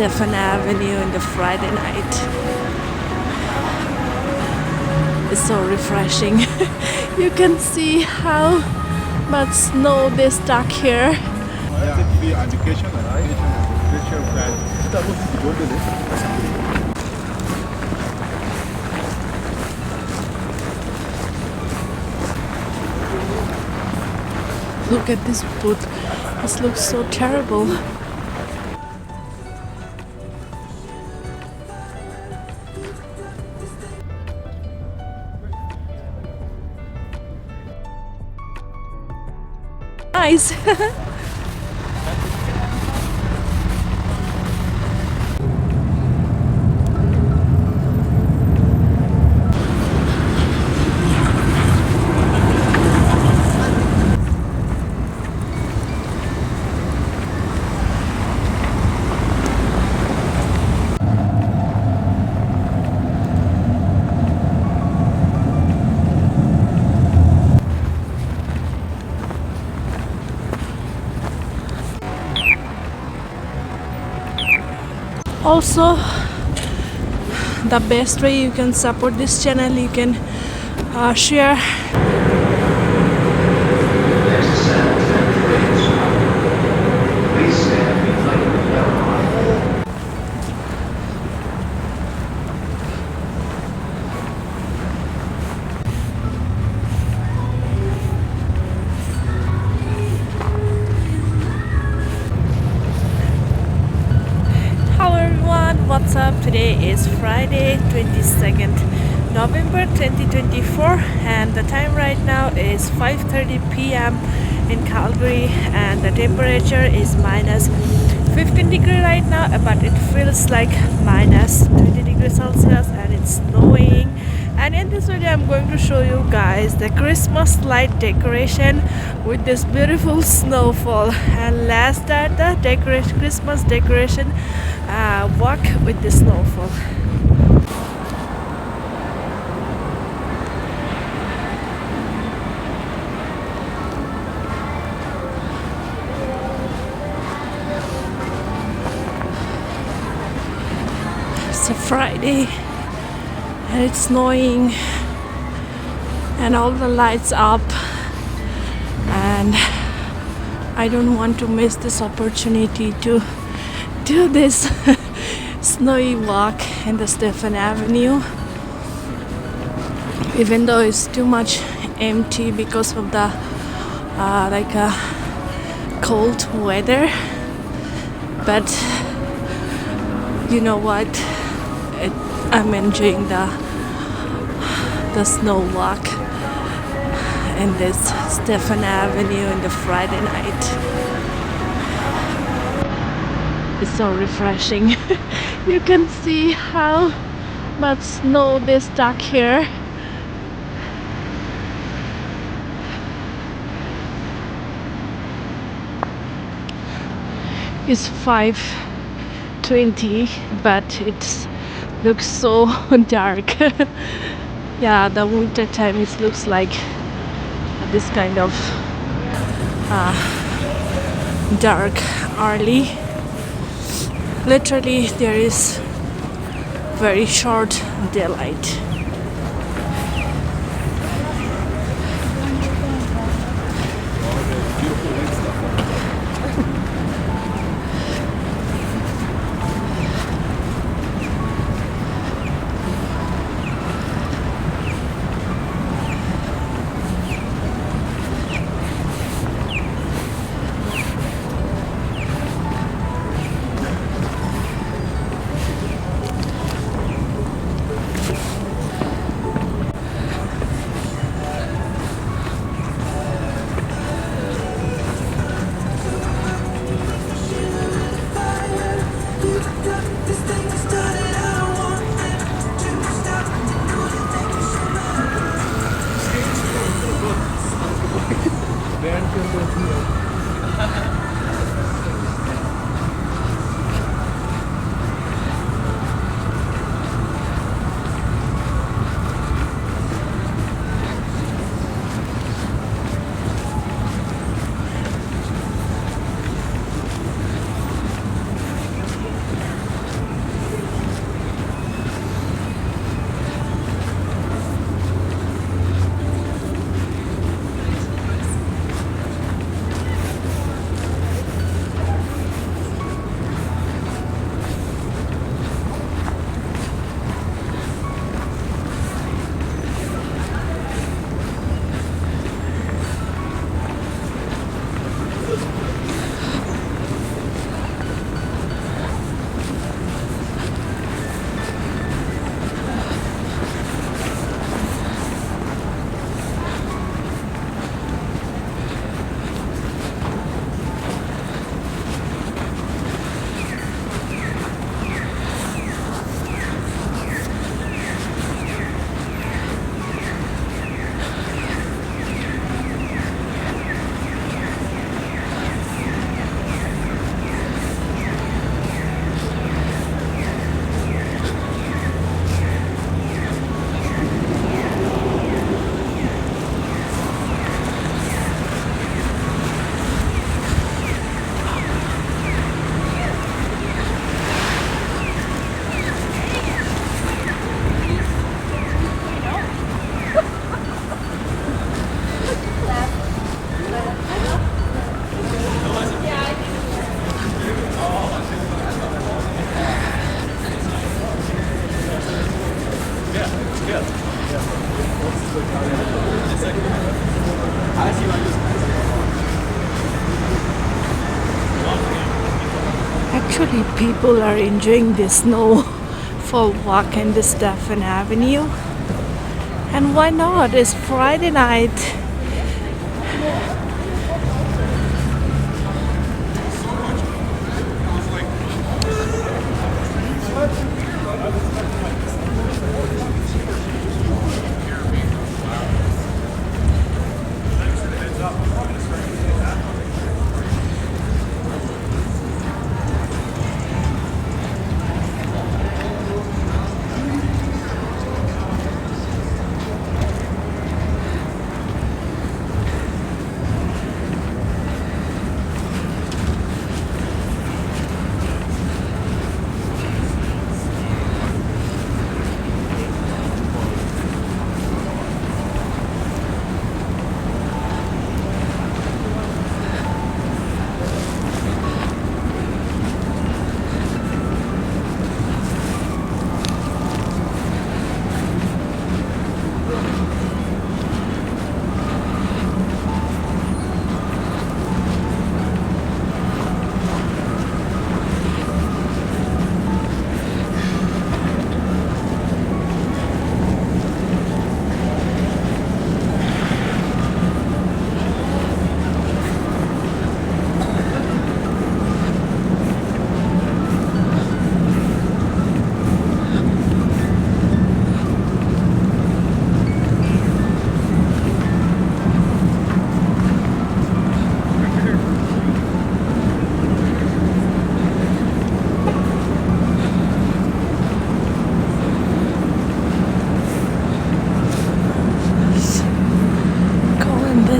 Stefan Avenue in the Friday night. It's so refreshing. You can see how much snow they stuck here. Look at this boot. This looks so terrible. Nice. Also, the best way you can support this channel, you can share. What's up? Today is Friday, 22nd November 2024, and the time right now is 5:30 p.m. in Calgary, and the temperature is minus 15 degrees right now, but it feels like minus 20 degrees Celsius, and it's snowing. And in this video I'm going to show you guys the Christmas light decoration with this beautiful snowfall, and let's start the Christmas decoration walk with the snowfall. It's a Friday and it's snowing and all the lights up, and I don't want to miss this opportunity to do this snowy walk in the Stefan Avenue, even though it's too much empty because of the cold weather. But you know what, I'm enjoying the snow walk in this Stefan Avenue in the Friday night. It's so refreshing. You can see how much snow they stuck here. It's 5:20, but it looks so dark. Yeah, the winter time it looks like this kind of dark early. Literally there is very short daylight. Actually, people are enjoying the snow for walk in the Stefan Avenue. And why not? It's Friday night.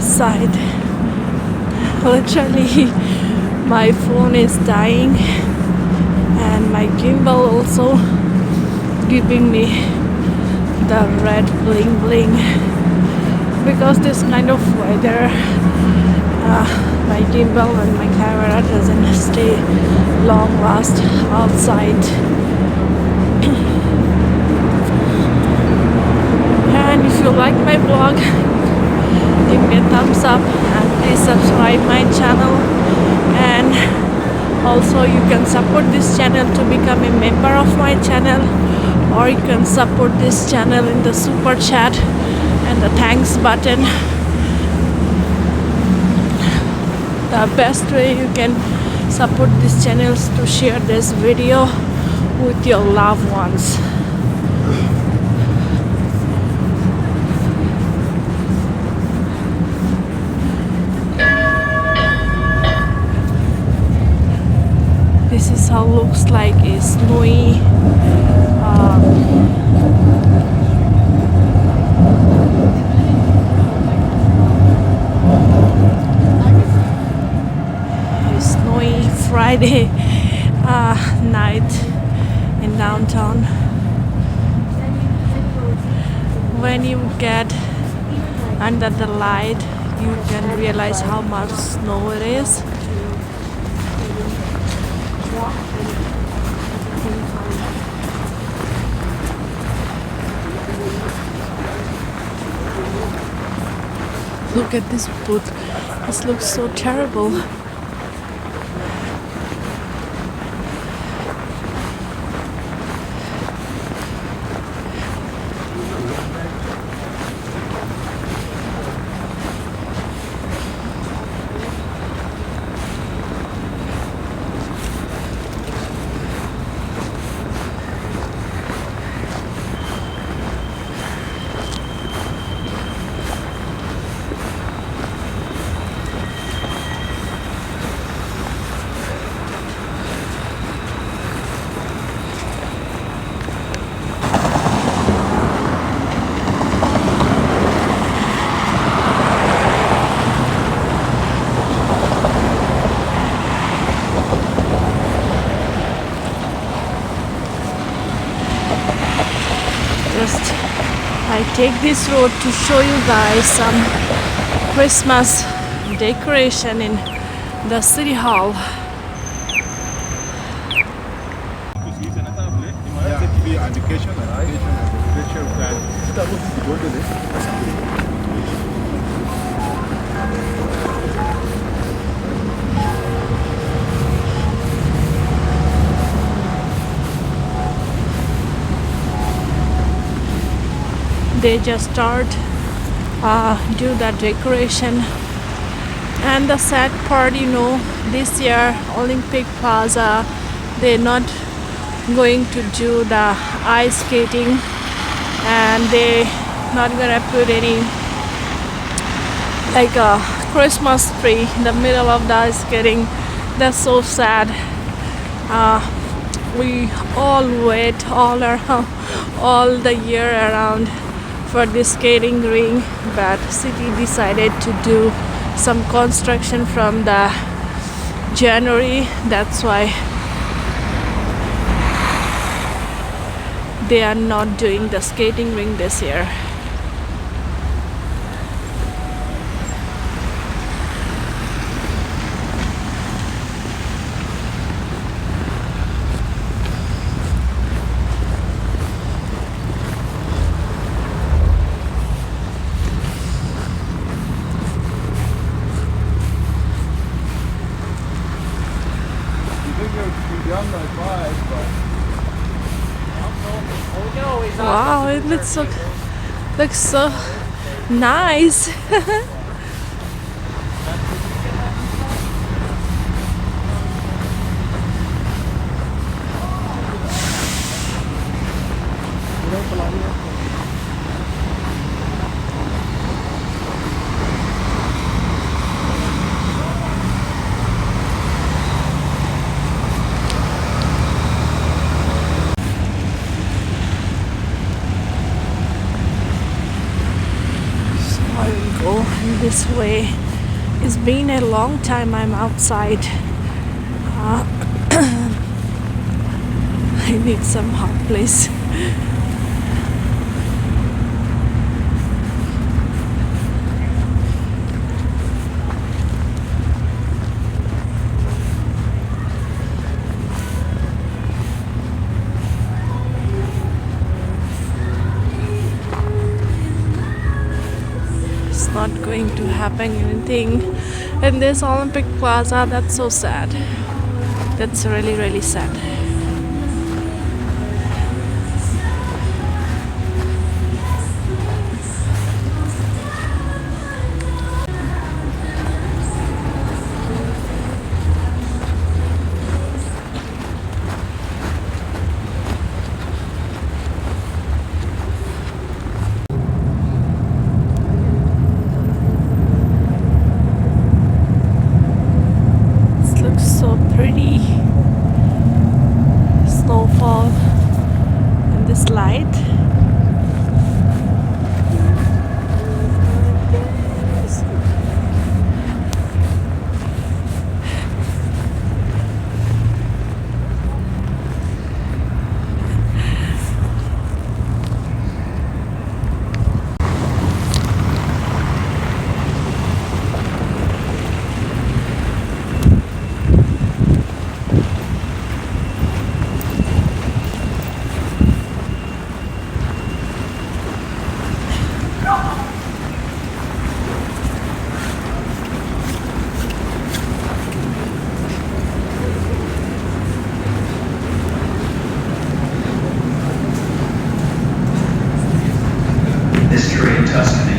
Side. Literally, my phone is dying, and my gimbal also giving me the red bling bling because this kind of weather, my gimbal and my camera doesn't stay long last outside. And if you like my vlog, give me a thumbs up and please subscribe my channel, and also you can support this channel to become a member of my channel, or you can support this channel in the super chat and the thanks button. The best way you can support this channel is to share this video with your loved ones. This is how looks like a snowy Friday night in downtown. When you get under the light, you can realize how much snow it is. Look at this booth. This looks so terrible. I take this road to show you guys some Christmas decoration in the city hall. They just start do the decoration. And the sad part, this year Olympic Plaza, they're not going to do the ice skating, and they not gonna put any like a Christmas tree in the middle of the ice skating. That's so sad. We all wait all the year around for this skating rink, but city decided to do some construction from the January. That's why they are not doing the skating rink this year. Wow, it looks so nice. I will go this way. It's been a long time I'm outside. I need some hot place. Not going to happen anything in this Olympic Plaza. That's so sad. That's really, really sad. Pretty snowfall in this light. History in Tuscany.